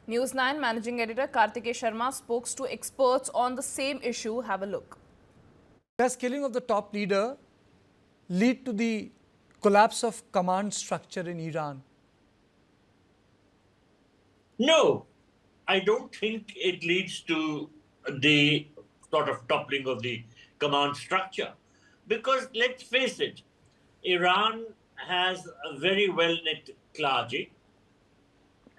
News9 Managing Editor Karthekiya Sharma spoke to experts on the same issue. Have a look. Does killing of the top leader lead to the collapse of command structure in Iran? No, I don't think it leads to the sort of toppling of the command structure. Because let's face it, Iran has a very well-knit clergy,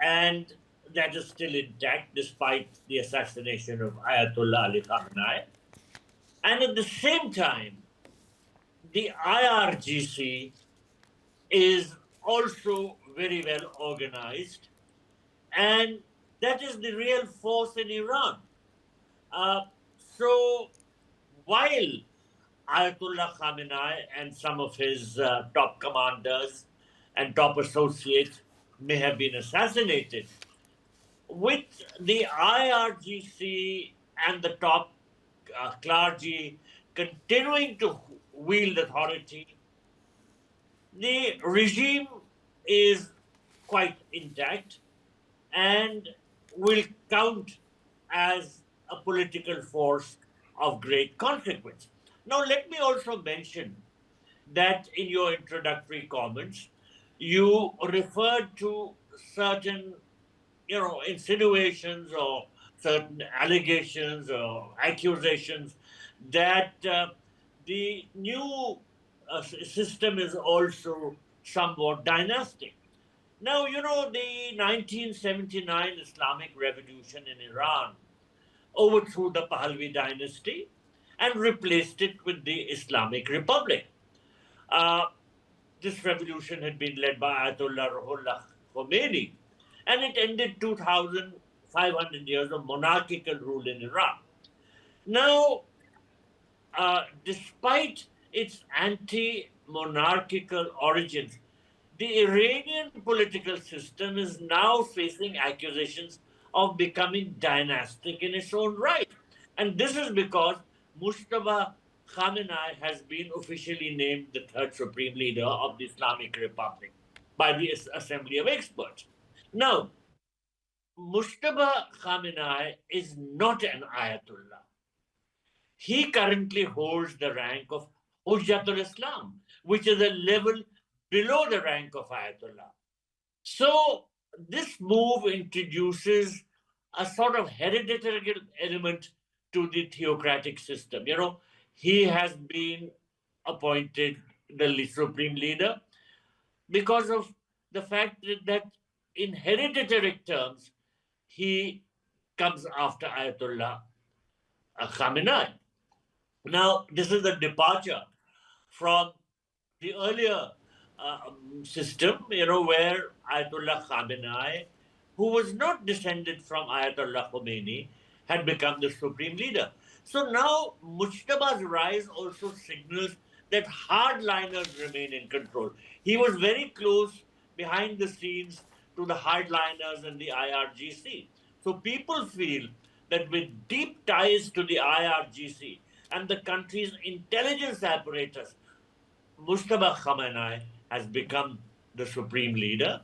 and that is still intact despite the assassination of Ayatollah Ali Khamenei. And at the same time, the IRGC is also very well organized, and that is the real force in Iran. So while Ayatollah Khamenei and some of his top commanders and top associates may have been assassinated, with the IRGC and the top clergy continuing to wield authority, the regime is quite intact and will count as a political force of great consequence. Now, let me also mention that in your introductory comments, you referred to certain, insinuations or certain allegations or accusations that the new system is also somewhat dynastic. Now, the 1979 Islamic Revolution in Iran overthrew the Pahlavi dynasty and replaced it with the Islamic Republic. This revolution had been led by Ayatollah Ruhollah Khomeini, and it ended 2,500 years of monarchical rule in Iran. Now, despite its anti-monarchical origins, the Iranian political system is now facing accusations of becoming dynastic in its own right. And this is because Mojtaba Khamenei has been officially named the third supreme leader of the Islamic Republic by the Assembly of Experts. Now, Mojtaba Khamenei is not an Ayatollah. He currently holds the rank of Hujjatul Islam, which is a level below the rank of Ayatollah. So this move introduces a sort of hereditary element to the theocratic system. He has been appointed the supreme leader because of the fact that in hereditary terms, he comes after Ayatollah Khamenei. Now, this is a departure from the earlier system, where Ayatollah Khamenei, who was not descended from Ayatollah Khomeini, had become the supreme leader. So now Mujtaba's rise also signals that hardliners remain in control. He was very close behind the scenes to the hardliners and the IRGC. So people feel that with deep ties to the IRGC and the country's intelligence apparatus, Mojtaba Khamenei has become the supreme leader.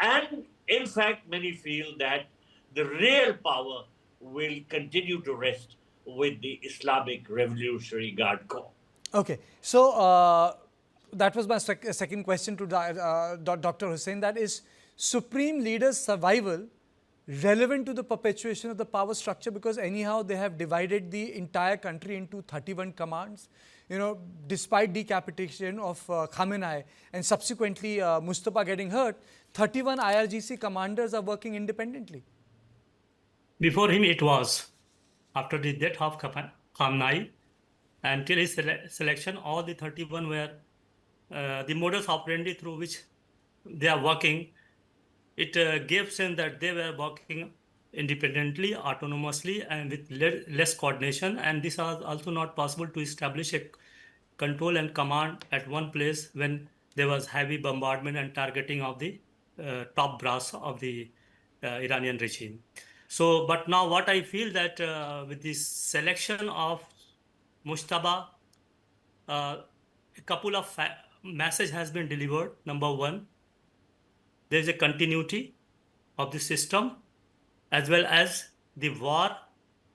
And in fact, many feel that the real power will continue to rest with the Islamic Revolutionary Guard Corps. Okay, so that was my second question to Dr. Hussain. That is, supreme leader's survival relevant to the perpetuation of the power structure, because anyhow they have divided the entire country into 31 commands. Despite decapitation of Khamenei and subsequently Mojtaba getting hurt, 31 IRGC commanders are working independently. Before him it was. After the death of Khamenei, until his selection, all the 31 were the modus operandi through which they are working. It gave sense that they were working independently, autonomously, and with less coordination. And this was also not possible to establish a control and command at one place when there was heavy bombardment and targeting of the top brass of the Iranian regime. So, but now what I feel that with this selection of Mojtaba, a couple of message has been delivered. Number one, there is a continuity of the system. as well as the war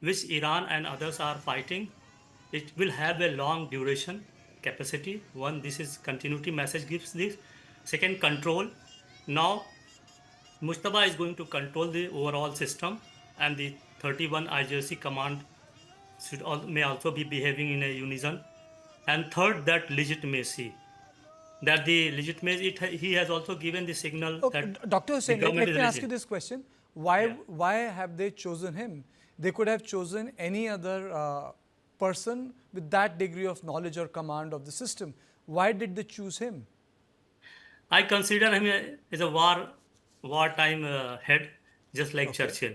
which Iran and others are fighting. It will have a long duration capacity. One, this is continuity message gives this. Second, control. Now, Mujtaba is going to control the overall system, and the 31 IJC command may also be behaving in a unison. And third, that legitimacy. That the legitimacy, he has also given the signal that Dr. Hussain, let government me is ask you legit. this question. Why, Yeah. why have they chosen him? They could have chosen any other person with that degree of knowledge or command of the system. Why did they choose him? I consider him as a wartime head, just like Okay. Churchill.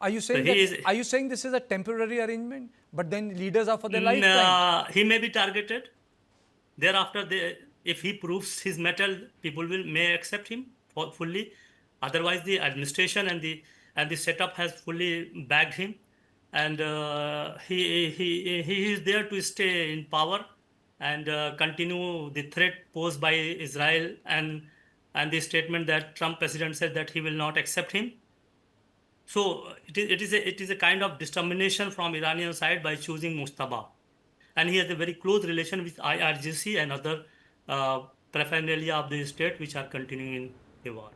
Are you saying he that? is- Are you saying this is a temporary arrangement, but then leaders are for their lifetime? He may be targeted. Thereafter, if he proves his mettle, people may accept him fully. Otherwise, the administration and the setup has fully backed him, and he is there to stay in power and continue the threat posed by Israel and the statement that Trump president said that he will not accept him. So it is a kind of determination from Iranian side by choosing Mujtaba, and he has a very close relation with IRGC and other paraphernalia of the state which are continuing in the war.